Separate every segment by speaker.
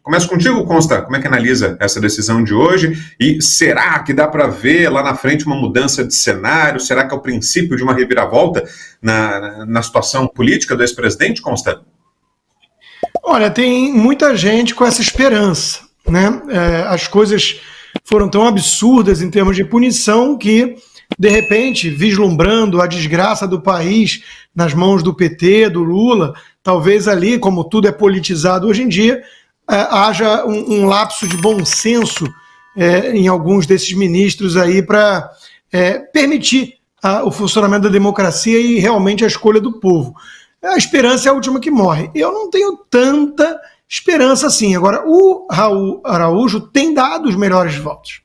Speaker 1: Começo contigo, Consta. Como é que analisa essa decisão de hoje? E será que dá para ver lá na frente uma mudança de cenário? Será que é o princípio de uma reviravolta na situação política do ex-presidente, Consta?
Speaker 2: Olha, tem muita gente com essa esperança, né? As coisas foram tão absurdas em termos de punição que, de repente, vislumbrando a desgraça do país nas mãos do PT, do Lula, talvez ali, como tudo é politizado hoje em dia, haja um lapso de bom senso em alguns desses ministros aí para permitir o funcionamento da democracia e realmente a escolha do povo. A esperança é a última que morre. Eu não tenho tanta esperança assim. Agora, o Raul Araújo tem dado os melhores votos.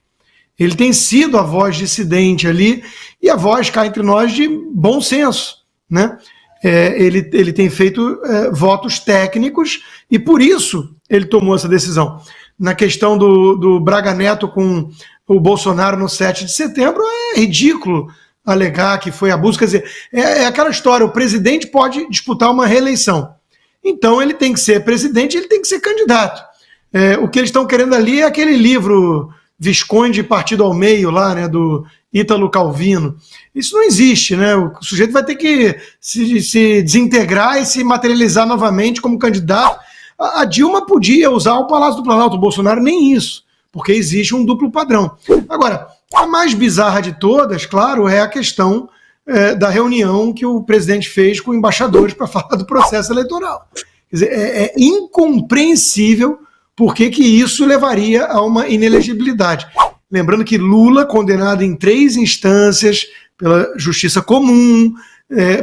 Speaker 2: Ele tem sido a voz dissidente ali e a voz, cá entre nós, de bom senso, né? Ele tem feito votos técnicos e por isso ele tomou essa decisão. Na questão do Braga Neto com o Bolsonaro no 7 de setembro, é ridículo alegar que foi abuso. Quer dizer, é aquela história, o presidente pode disputar uma reeleição. Então ele tem que ser presidente, ele tem que ser candidato. O que eles estão querendo ali é aquele livro Visconde Partido ao Meio, lá, né, do Ítalo Calvino. Isso não existe, né? O sujeito vai ter que se desintegrar e se materializar novamente como candidato. A Dilma podia usar o Palácio do Planalto, o Bolsonaro nem isso, porque existe um duplo padrão. Agora, a mais bizarra de todas, claro, é a questão da reunião que o presidente fez com embaixadores para falar do processo eleitoral. Quer dizer, é incompreensível por que isso levaria a uma inelegibilidade. Lembrando que Lula, condenado em 3 instâncias pela Justiça Comum,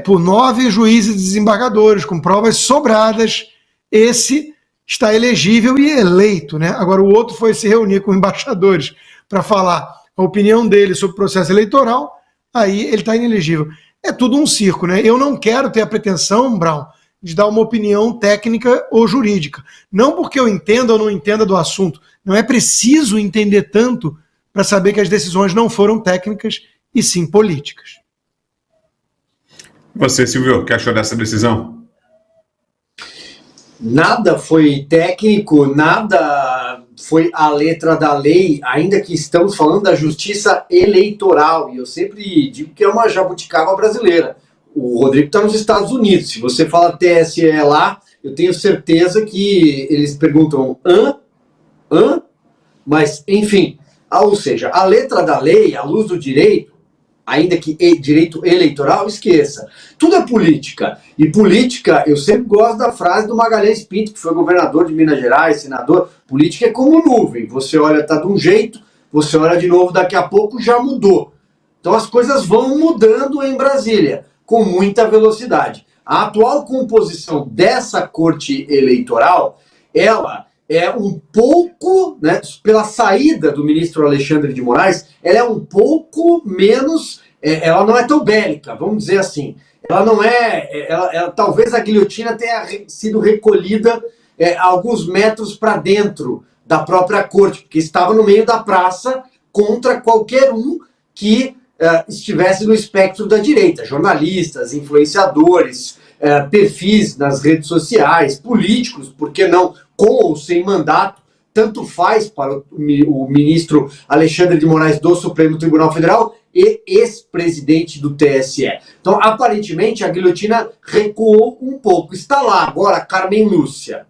Speaker 2: por 9 juízes e desembargadores, com provas sobradas, esse está elegível e eleito, né? Agora o outro foi se reunir com embaixadores para falar a opinião dele sobre o processo eleitoral, aí ele está inelegível. É tudo um circo, né? Eu não quero ter a pretensão, Brown, de dar uma opinião técnica ou jurídica. Não porque eu entenda ou não entenda do assunto. Não é preciso entender tanto para saber que as decisões não foram técnicas e sim políticas.
Speaker 1: Você, Silvio, o que achou dessa decisão?
Speaker 3: Nada foi técnico, nada foi a letra da lei, ainda que estamos falando da justiça eleitoral. E eu sempre digo que é uma jabuticaba brasileira. O Rodrigo está nos Estados Unidos. Se você fala TSE lá, eu tenho certeza que eles perguntam hã? Mas, enfim, ou seja, a letra da lei, à luz do direito, ainda que direito eleitoral, esqueça. Tudo é política. E política, eu sempre gosto da frase do Magalhães Pinto, que foi governador de Minas Gerais, senador. Política é como nuvem. Você olha, tá de um jeito, você olha de novo, daqui a pouco já mudou. Então as coisas vão mudando em Brasília, com muita velocidade. A atual composição dessa corte eleitoral, ela é um pouco, né, pela saída do ministro Alexandre de Moraes, ela é um pouco menos, ela não é tão bélica, vamos dizer assim. Ela não talvez a guilhotina tenha sido recolhida alguns metros para dentro da própria corte, porque estava no meio da praça contra qualquer um que estivesse no espectro da direita, jornalistas, influenciadores, perfis nas redes sociais, políticos, por que não, com ou sem mandato, tanto faz para o ministro Alexandre de Moraes do Supremo Tribunal Federal e ex-presidente do TSE. Então, aparentemente, a guilhotina recuou um pouco. Está lá agora Carmen Lúcia.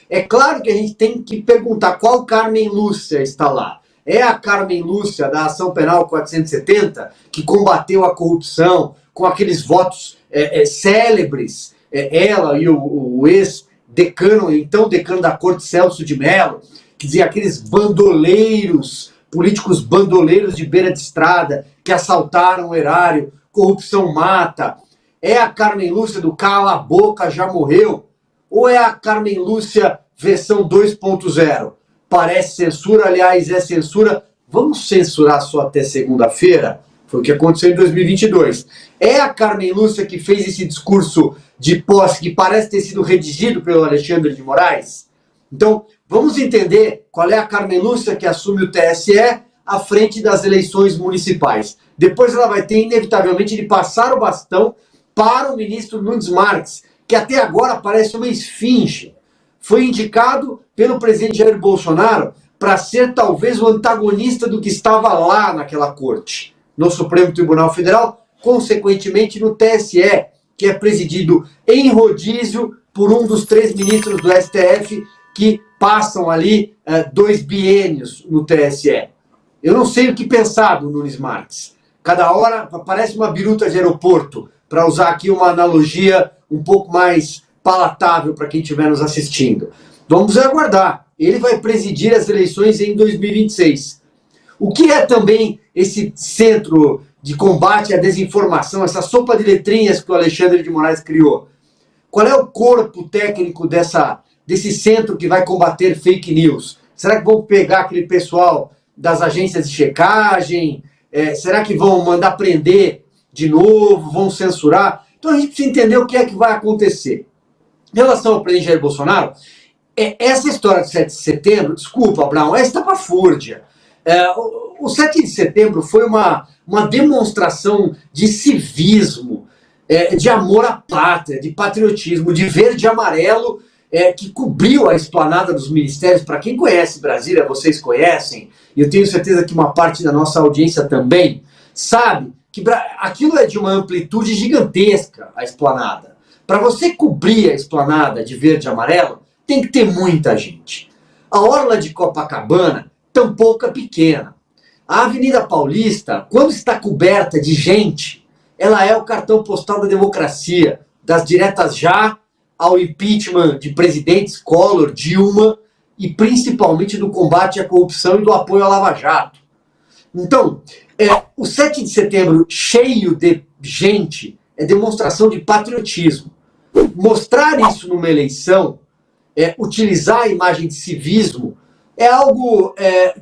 Speaker 3: É claro que a gente tem que perguntar qual Carmen Lúcia está lá. É a Carmen Lúcia da Ação Penal 470, que combateu a corrupção com aqueles votos célebres, ela e o ex-decano, então decano da Corte, Celso de Mello, que dizia aqueles bandoleiros, políticos bandoleiros de beira de estrada, que assaltaram o erário, corrupção mata. É a Carmen Lúcia do cala a boca, já morreu? Ou é a Carmen Lúcia versão 2.0? Parece censura, aliás, é censura. Vamos censurar só até segunda-feira? Foi o que aconteceu em 2022. É a Carmen Lúcia que fez esse discurso de posse que parece ter sido redigido pelo Alexandre de Moraes? Então, vamos entender qual é a Carmen Lúcia que assume o TSE à frente das eleições municipais. Depois ela vai ter, inevitavelmente, de passar o bastão para o ministro Nunes Marques, que até agora parece uma esfinge. foi indicado pelo presidente Jair Bolsonaro para ser talvez o antagonista do que estava lá naquela corte, no Supremo Tribunal Federal, consequentemente no TSE, que é presidido em rodízio por um dos 3 ministros do STF que passam ali 2 biênios no TSE. Eu não sei o que pensar do Nunes Marques. Cada hora parece uma biruta de aeroporto, para usar aqui uma analogia um pouco mais palatável para quem estiver nos assistindo. Vamos aguardar. Ele vai presidir as eleições em 2026. O que é também esse centro de combate à desinformação, essa sopa de letrinhas que o Alexandre de Moraes criou? Qual é o corpo técnico desse centro que vai combater fake news? Será que vão pegar aquele pessoal das agências de checagem? Será que vão mandar prender de novo? Vão censurar? Então a gente precisa entender o que é que vai acontecer. Em relação ao presidente Jair Bolsonaro, essa história de 7 de setembro, desculpa, Abraão, é estapafúrdia. O 7 de setembro foi uma demonstração de civismo, de amor à pátria, de patriotismo, de verde e amarelo, que cobriu a esplanada dos ministérios. Para quem conhece Brasília, vocês conhecem, e eu tenho certeza que uma parte da nossa audiência também, sabe que aquilo é de uma amplitude gigantesca, a esplanada. Para você cobrir a esplanada de verde e amarelo, tem que ter muita gente. A orla de Copacabana, tampouco é pequena. A Avenida Paulista, quando está coberta de gente, ela é o cartão postal da democracia, das diretas já ao impeachment de presidentes Collor, Dilma e principalmente do combate à corrupção e do apoio à Lava Jato. Então, o 7 de setembro cheio de gente é demonstração de patriotismo. Mostrar isso numa eleição, utilizar a imagem de civismo, é algo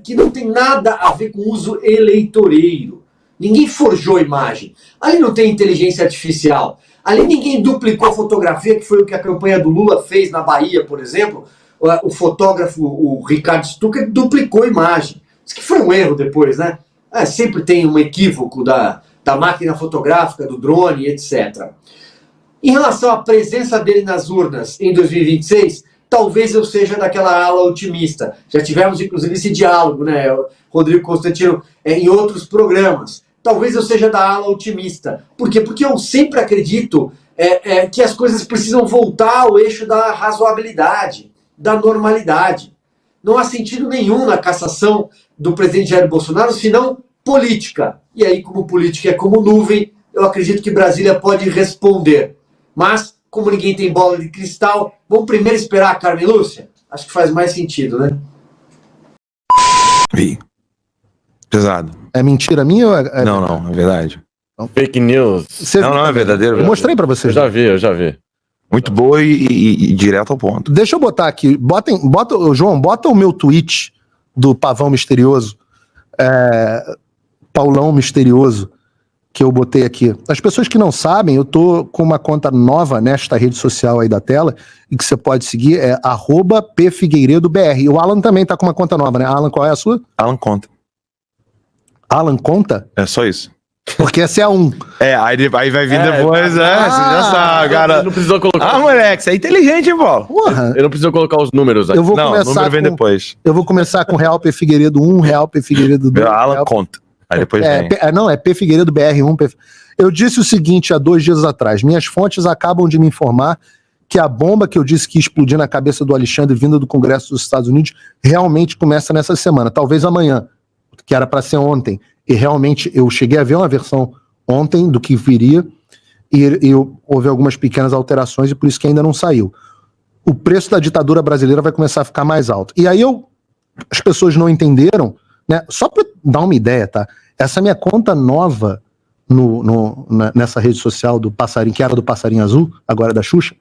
Speaker 3: que não tem nada a ver com uso eleitoreiro. Ninguém forjou a imagem. Ali não tem inteligência artificial. Ali ninguém duplicou fotografia, que foi o que a campanha do Lula fez na Bahia, por exemplo. O fotógrafo, o Ricardo Stucker, duplicou a imagem. Isso que foi um erro depois, né? Sempre tem um equívoco da máquina fotográfica, do drone, etc. Em relação à presença dele nas urnas em 2026, talvez eu seja daquela ala otimista. Já tivemos, inclusive, esse diálogo, né, Rodrigo Constantino, em outros programas. Talvez eu seja da ala otimista. Por quê? Porque eu sempre acredito que as coisas precisam voltar ao eixo da razoabilidade, da normalidade. Não há sentido nenhum na cassação do presidente Jair Bolsonaro, senão política. E aí, como política é como nuvem, eu acredito que Brasília pode responder. Mas, como ninguém tem bola de cristal, vamos primeiro esperar a Carmen Lúcia? Acho que faz mais sentido, né?
Speaker 4: Pesado.
Speaker 5: É mentira minha ou é...
Speaker 4: Não, é verdade.
Speaker 6: Fake news.
Speaker 4: Não, é verdadeiro.
Speaker 5: Eu mostrei pra vocês.
Speaker 6: Eu já vi.
Speaker 4: Muito boa e direto ao ponto.
Speaker 5: Deixa eu botar aqui. João, bota o meu tweet do Pavão Misterioso. Paulão Misterioso, que eu botei aqui. As pessoas que não sabem, eu tô com uma conta nova nesta rede social aí da tela, e que você pode seguir, é @pfigueiredobr. E o Alan também tá com uma conta nova, né? Alan, qual é a sua?
Speaker 4: Alan Conta.
Speaker 5: Alan Conta?
Speaker 4: É só isso.
Speaker 5: Porque essa é a 1.
Speaker 4: Aí vai vir depois, você já sabe, cara.
Speaker 6: Ele não precisou colocar.
Speaker 4: Moleque, você é inteligente, hein, Paulo?
Speaker 5: Porra.
Speaker 6: Eu não preciso colocar os números aqui.
Speaker 4: O número vem depois.
Speaker 5: Eu vou começar com Real P Figueiredo 1, Real P Figueiredo 2.
Speaker 4: Alan Conta. Aí depois vem.
Speaker 5: Não, é P Figueiredo BR1. Eu disse o seguinte há 2 dias atrás. Minhas fontes acabam de me informar que a bomba que eu disse que ia explodir na cabeça do Alexandre vinda do Congresso dos Estados Unidos realmente começa nessa semana. Talvez amanhã, que era para ser ontem. E realmente eu cheguei a ver uma versão ontem do que viria e houve algumas pequenas alterações e por isso que ainda não saiu. O preço da ditadura brasileira vai começar a ficar mais alto. E aí as pessoas não entenderam, né? Só para dar uma ideia, tá? Essa minha conta nova nessa rede social do Passarinho, que era do Passarinho Azul, agora é da Xuxa,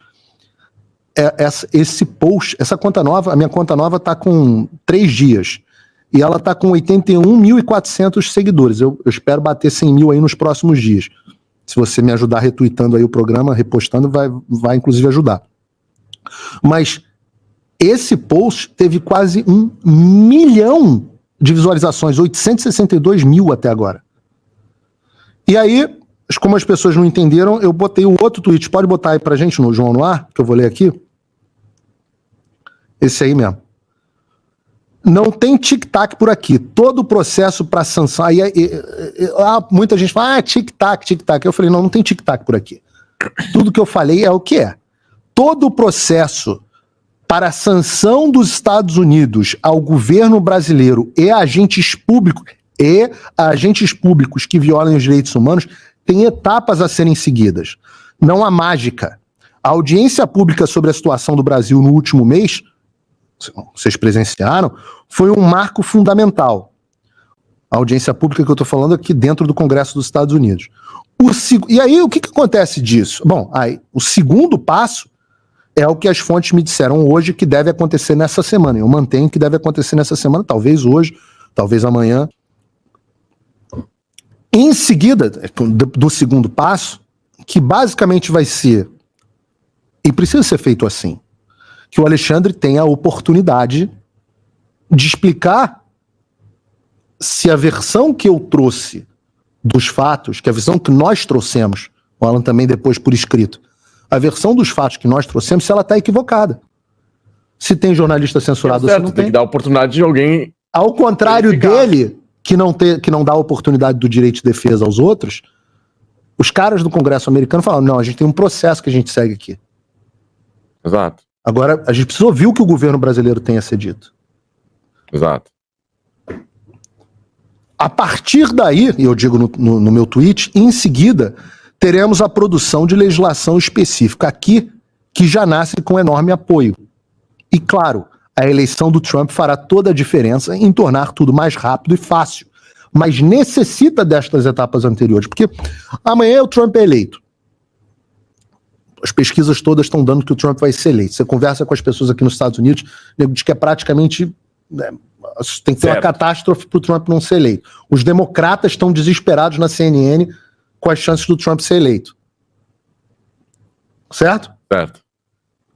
Speaker 5: esse post, essa conta nova, a minha conta nova tá com 3 dias. E ela tá com 81.400 seguidores. Eu espero bater 100 mil aí nos próximos dias. Se você me ajudar retweetando aí o programa, repostando, vai inclusive ajudar. Mas esse post teve quase 1 milhão de visualizações, 862 mil até agora. E aí, como as pessoas não entenderam, eu botei um outro tweet. Pode botar aí pra gente, João, no ar, que eu vou ler aqui. Esse aí mesmo. Não tem tic-tac por aqui. Todo o processo para sanção... muita gente fala, tic-tac, tic-tac. Eu falei, não tem tic-tac por aqui. Tudo que eu falei é o que é. Todo o processo para a sanção dos Estados Unidos ao governo brasileiro e agentes públicos que violam os direitos humanos tem etapas a serem seguidas. Não há mágica. A audiência pública sobre a situação do Brasil no último mês, vocês presenciaram, foi um marco fundamental. A audiência pública que eu estou falando aqui dentro do Congresso dos Estados Unidos. E aí, o que acontece disso? Bom, aí, o segundo passo é o que as fontes me disseram hoje que deve acontecer nessa semana. Eu mantenho que deve acontecer nessa semana, talvez hoje, talvez amanhã. Em seguida, do segundo passo, que basicamente vai ser, e precisa ser feito assim, que o Alexandre tenha a oportunidade de explicar se a versão que eu trouxe dos fatos, que a versão que nós trouxemos, o Alan também depois por escrito, a versão dos fatos que nós trouxemos, se ela está equivocada. Se tem jornalista censurado ou se não tem.
Speaker 6: Tem que dar a oportunidade de alguém...
Speaker 5: Ao contrário dele, que não dá a oportunidade do direito de defesa aos outros, os caras do Congresso americano falaram, não, a gente tem um processo que a gente segue aqui.
Speaker 6: Exato.
Speaker 5: Agora, a gente precisa ouvir o que o governo brasileiro tem a ser dito.
Speaker 6: Exato.
Speaker 5: A partir daí, e eu digo no meu tweet, em seguida, teremos a produção de legislação específica aqui, que já nasce com enorme apoio. E claro, a eleição do Trump fará toda a diferença em tornar tudo mais rápido e fácil. Mas necessita destas etapas anteriores, porque amanhã o Trump é eleito. As pesquisas todas estão dando que o Trump vai ser eleito. Você conversa com as pessoas aqui nos Estados Unidos, diz que é praticamente... tem que ter uma catástrofe para o Trump não ser eleito. Os democratas estão desesperados na CNN com as chances do Trump ser eleito. Certo?
Speaker 6: Certo.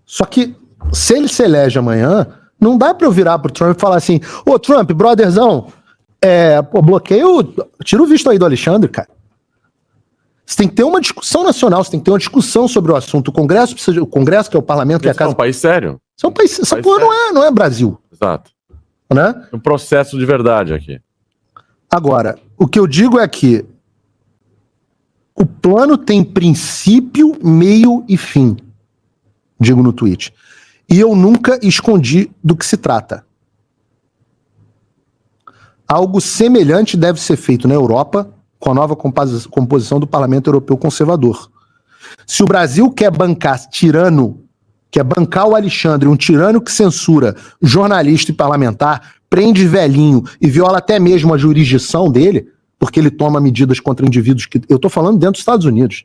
Speaker 5: Só que, se ele se elege amanhã, não dá para eu virar pro Trump e falar assim, ô Trump, brotherzão, bloqueio, tira o visto aí do Alexandre, cara. Você tem que ter uma discussão nacional, você tem que ter uma discussão sobre o assunto. O Congresso, o Congresso, que é o parlamento, que é a casa...
Speaker 6: É um país sério.
Speaker 5: Isso é um país, essa porra não é Brasil.
Speaker 6: Exato.
Speaker 5: Né?
Speaker 6: Um processo de verdade aqui.
Speaker 5: Agora, o que eu digo é que o plano tem princípio, meio e fim. Digo no tweet. E eu nunca escondi do que se trata. Algo semelhante deve ser feito na Europa com a nova composição do Parlamento Europeu Conservador. Se o Brasil quer bancar tirano, quer bancar o Alexandre, um tirano que censura jornalista e parlamentar, prende velhinho e viola até mesmo a jurisdição dele, porque ele toma medidas contra indivíduos que... Eu estou falando dentro dos Estados Unidos.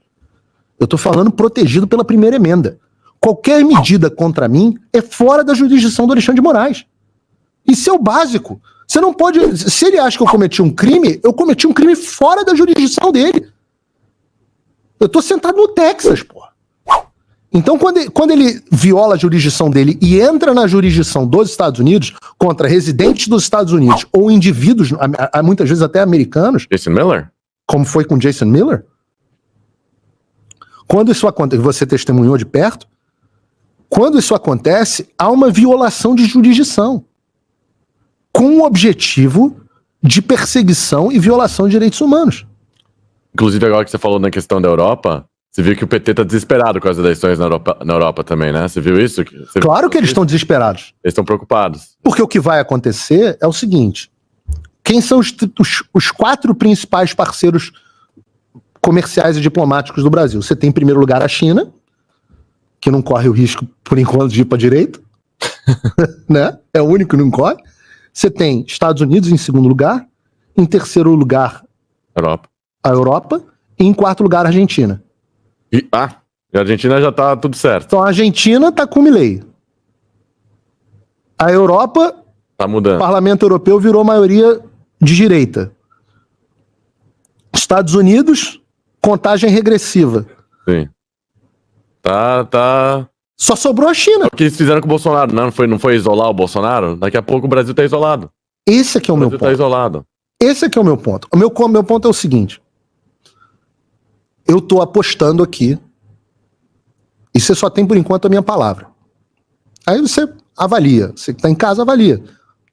Speaker 5: Eu estou falando protegido pela primeira emenda. Qualquer medida contra mim é fora da jurisdição do Alexandre de Moraes. Isso é o básico. Você não pode... Se ele acha que eu cometi um crime, eu cometi um crime fora da jurisdição dele. Eu tô sentado no Texas, porra. Então, quando ele viola a jurisdição dele e entra na jurisdição dos Estados Unidos contra residentes dos Estados Unidos ou indivíduos, muitas vezes até americanos...
Speaker 6: Jason Miller?
Speaker 5: Como foi com Jason Miller? Quando isso acontece, você testemunhou de perto, quando isso acontece, há uma violação de jurisdição com o objetivo de perseguição e violação de direitos humanos.
Speaker 6: Inclusive, agora que você falou na questão da Europa, você viu que o PT tá desesperado com as eleições na Europa também, né? Você viu isso?
Speaker 5: Claro que eles estão desesperados.
Speaker 6: Eles estão preocupados.
Speaker 5: Porque o que vai acontecer é o seguinte: quem são os 4 principais parceiros comerciais e diplomáticos do Brasil? Você tem em primeiro lugar a China, que não corre o risco, por enquanto, de ir para a direita. Né? É o único que não corre. Você tem Estados Unidos em segundo lugar, em terceiro lugar a Europa, e em quarto lugar a Argentina.
Speaker 6: E a Argentina já tá tudo certo.
Speaker 5: Então a Argentina tá com o Milei. A Europa,
Speaker 6: tá mudando.
Speaker 5: O Parlamento Europeu virou maioria de direita. Estados Unidos, contagem regressiva.
Speaker 6: Sim. Tá...
Speaker 5: Só sobrou a China.
Speaker 6: O que eles fizeram com o Bolsonaro, não foi isolar o Bolsonaro? Daqui a pouco o Brasil tá isolado.
Speaker 5: Esse aqui é o meu ponto.
Speaker 6: Tá isolado.
Speaker 5: Esse aqui é o meu ponto. O meu ponto é o seguinte. Eu tô apostando aqui, e você só tem por enquanto a minha palavra. Aí você avalia. Você que está em casa, avalia.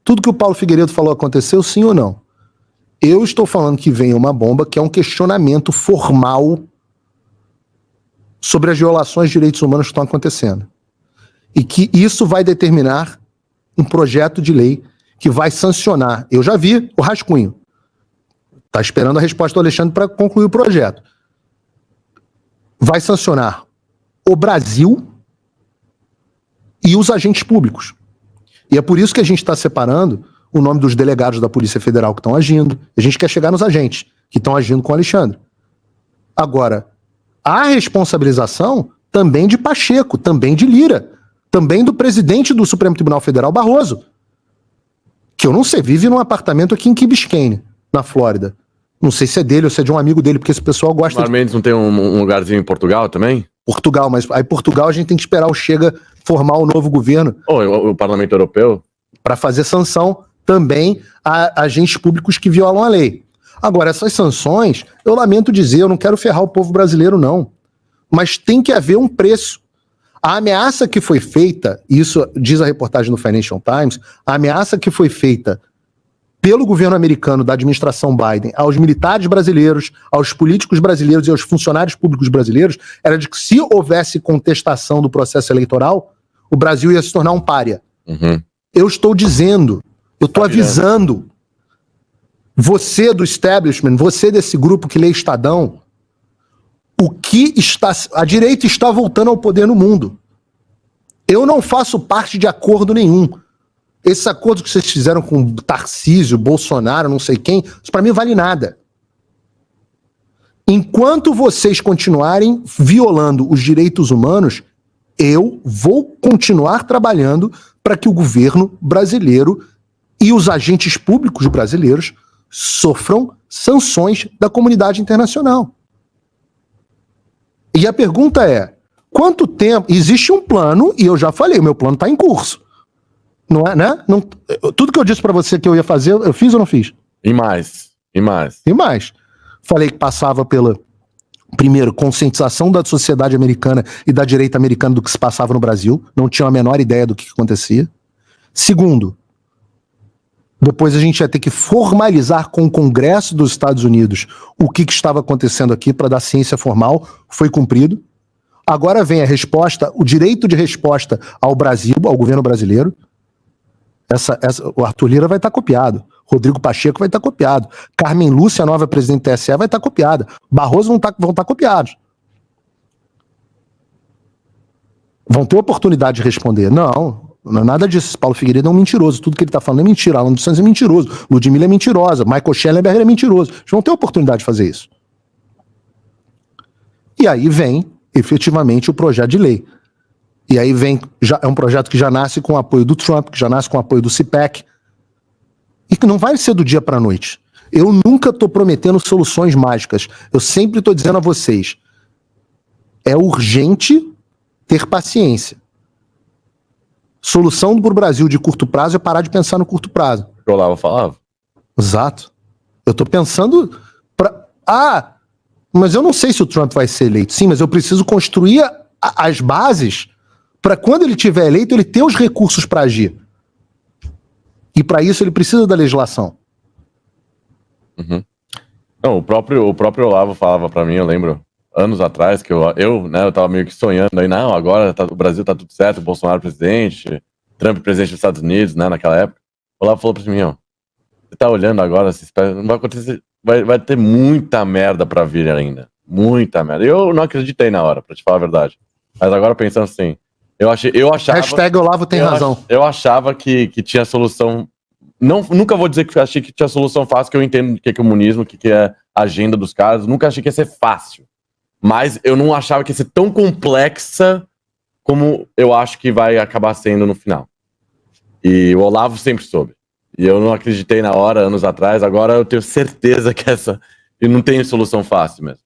Speaker 5: Tudo que o Paulo Figueiredo falou aconteceu, sim ou não? Eu estou falando que vem uma bomba que é um questionamento formal sobre as violações de direitos humanos que estão acontecendo. E que isso vai determinar um projeto de lei que vai sancionar. Eu já vi o rascunho. Está esperando a resposta do Alexandre para concluir o projeto. Vai sancionar o Brasil e os agentes públicos. E é por isso que a gente está separando o nome dos delegados da Polícia Federal que estão agindo. A gente quer chegar nos agentes que estão agindo com o Alexandre. Agora, a responsabilização também de Pacheco, também de Lira, também do presidente do Supremo Tribunal Federal, Barroso, que eu não sei, vive num apartamento aqui em Key Biscayne, na Flórida. Não sei se é dele ou se é de um amigo dele, porque esse pessoal gosta
Speaker 6: de... Mendes não tem um lugarzinho em Portugal também?
Speaker 5: Portugal, mas aí Portugal a gente tem que esperar o Chega formar o novo governo.
Speaker 6: O Parlamento Europeu?
Speaker 5: Para fazer sanção também a agentes públicos que violam a lei. Agora, essas sanções, eu lamento dizer, eu não quero ferrar o povo brasileiro, não. Mas tem que haver um preço. A ameaça que foi feita, isso diz a reportagem do Financial Times, a ameaça que foi feita pelo governo americano da administração Biden aos militares brasileiros, aos políticos brasileiros e aos funcionários públicos brasileiros era de que se houvesse contestação do processo eleitoral, o Brasil ia se tornar um pária.
Speaker 6: Uhum.
Speaker 5: Eu estou dizendo, eu estou avisando, você do establishment, você desse grupo que lê Estadão, a direita está voltando ao poder no mundo. Eu não faço parte de acordo nenhum. Esses acordos que vocês fizeram com Tarcísio, Bolsonaro, não sei quem, isso para mim vale nada. Enquanto vocês continuarem violando os direitos humanos, eu vou continuar trabalhando para que o governo brasileiro e os agentes públicos brasileiros sofram sanções da comunidade internacional. E a pergunta é, quanto tempo... Existe um plano, e eu já falei, o meu plano está em curso. Não é, né? Não, tudo que eu disse pra você que eu ia fazer, eu fiz ou não fiz?
Speaker 6: E mais.
Speaker 5: Falei que passava pela, primeiro, conscientização da sociedade americana e da direita americana do que se passava no Brasil. Não tinha a menor ideia do que acontecia. Segundo, depois a gente ia ter que formalizar com o Congresso dos Estados Unidos o que estava acontecendo aqui para dar ciência formal. Foi cumprido. Agora vem a resposta, o direito de resposta ao Brasil, ao governo brasileiro. O Arthur Lira vai estar copiado. Rodrigo Pacheco vai estar copiado. Carmen Lúcia, a nova presidente do TSE, vai estar copiada. Barroso vão estar copiados. Vão ter oportunidade de responder. Não é nada disso. Paulo Figueiredo é um mentiroso. Tudo que ele está falando é mentira. Alan dos Santos é mentiroso. Ludmilla é mentirosa. Michael Schellenberger é mentiroso. Eles vão ter oportunidade de fazer isso. E aí vem, efetivamente, o projeto de lei. E aí é um projeto que já nasce com o apoio do Trump, que já nasce com o apoio do CPAC, e que não vai ser do dia para a noite. Eu nunca estou prometendo soluções mágicas. Eu sempre estou dizendo a vocês, é urgente ter paciência. Solução para o Brasil de curto prazo é parar de pensar no curto prazo.
Speaker 6: O Olavo falava.
Speaker 5: Exato. Eu estou pensando... mas eu não sei se o Trump vai ser eleito. Sim, mas eu preciso construir as bases para quando ele tiver eleito, ele ter os recursos para agir. E para isso ele precisa da legislação.
Speaker 6: Uhum. Não, o próprio Olavo falava para mim, eu lembro, anos atrás, que eu tava meio que sonhando aí, não, agora o Brasil tá tudo certo, o Bolsonaro presidente, Trump presidente dos Estados Unidos, né, naquela época. O Olavo falou para mim, você tá olhando agora, não vai acontecer, vai ter muita merda para vir ainda. Muita merda. Eu não acreditei na hora, para te falar a verdade. Mas agora pensando assim, eu achava...
Speaker 5: Hashtag Olavo tem razão.
Speaker 6: Eu achava que tinha solução... Nunca vou dizer que achei que tinha solução fácil, que eu entendo o que é comunismo, o que é a agenda dos caras. Nunca achei que ia ser fácil. Mas eu não achava que ia ser tão complexa como eu acho que vai acabar sendo no final. E o Olavo sempre soube. E eu não acreditei na hora, anos atrás. Agora eu tenho certeza que e não tem solução fácil mesmo.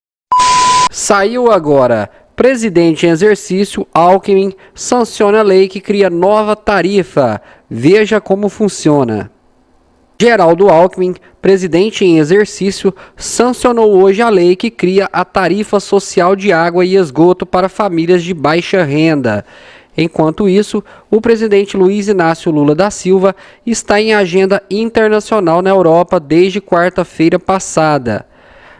Speaker 7: Saiu agora... Presidente em exercício, Alckmin, sanciona a lei que cria nova tarifa. Veja como funciona. Geraldo Alckmin, presidente em exercício, sancionou hoje a lei que cria a tarifa social de água e esgoto para famílias de baixa renda. Enquanto isso, o presidente Luiz Inácio Lula da Silva está em agenda internacional na Europa desde quarta-feira passada.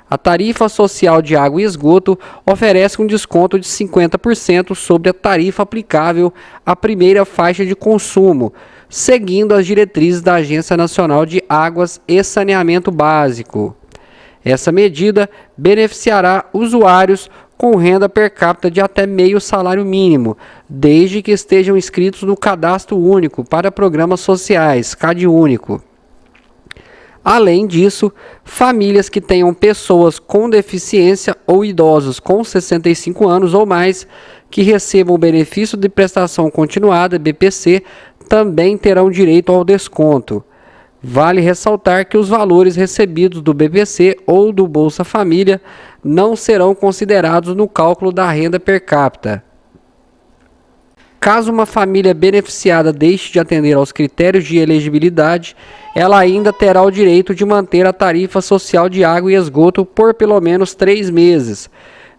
Speaker 7: A tarifa social de água e esgoto oferece um desconto de 50% sobre a tarifa aplicável à primeira faixa de consumo, seguindo as diretrizes da Agência Nacional de Águas e Saneamento Básico. Essa medida beneficiará usuários com renda per capita de até meio salário mínimo, desde que estejam inscritos no Cadastro Único para Programas Sociais, CadÚnico. Além disso, famílias que tenham pessoas com deficiência ou idosos com 65 anos ou mais que recebam o benefício de prestação continuada, BPC, também terão direito ao desconto. Vale ressaltar que os valores recebidos do BPC ou do Bolsa Família não serão considerados no cálculo da renda per capita. Caso uma família beneficiada deixe de atender aos critérios de elegibilidade, ela ainda terá o direito de manter a tarifa social de água e esgoto por pelo menos 3 meses.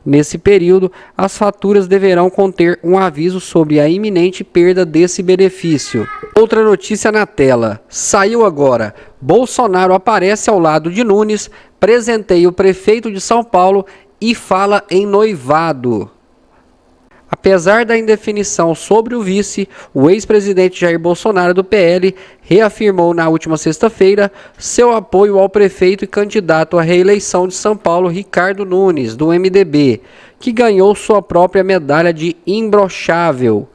Speaker 7: Nesse período, as faturas deverão conter um aviso sobre a iminente perda desse benefício. Outra notícia na tela. Saiu agora. Bolsonaro aparece ao lado de Nunes, presenteia o prefeito de São Paulo e fala em noivado. Apesar da indefinição sobre o vice, o ex-presidente Jair Bolsonaro do PL reafirmou na última sexta-feira seu apoio ao prefeito e candidato à reeleição de São Paulo, Ricardo Nunes, do MDB, que ganhou sua própria medalha de imbrochável.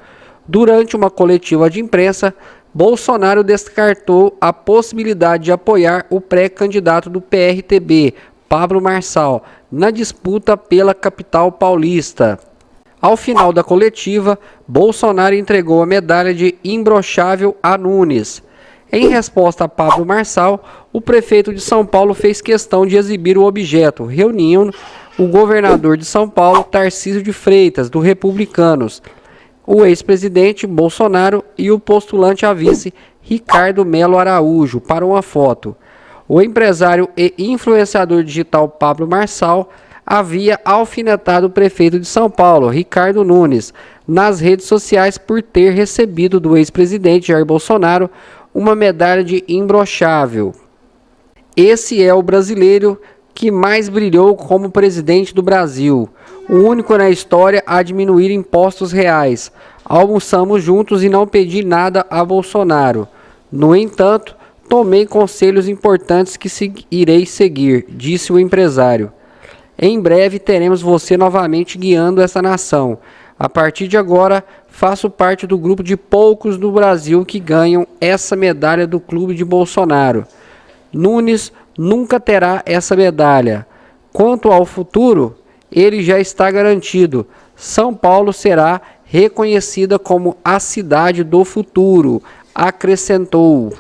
Speaker 7: Durante uma coletiva de imprensa, Bolsonaro descartou a possibilidade de apoiar o pré-candidato do PRTB, Pablo Marçal, na disputa pela capital paulista. Ao final da coletiva, Bolsonaro entregou a medalha de imbrochável a Nunes. Em resposta a Pablo Marçal, o prefeito de São Paulo fez questão de exibir o objeto, reunindo o governador de São Paulo, Tarcísio de Freitas, do Republicanos, o ex-presidente Bolsonaro e o postulante a vice, Ricardo Melo Araújo, para uma foto. O empresário e influenciador digital Pablo Marçal havia alfinetado o prefeito de São Paulo, Ricardo Nunes, nas redes sociais por ter recebido do ex-presidente Jair Bolsonaro uma medalha de imbrochável. Esse é o brasileiro que mais brilhou como presidente do Brasil, o único na história a diminuir impostos reais. Almoçamos juntos e não pedi nada a Bolsonaro. No entanto, tomei conselhos importantes que irei seguir, disse o empresário. Em breve teremos você novamente guiando essa nação. A partir de agora, faço parte do grupo de poucos no Brasil que ganham essa medalha do clube de Bolsonaro. Nunes nunca terá essa medalha. Quanto ao futuro, ele já está garantido. São Paulo será reconhecida como a cidade do futuro, acrescentou.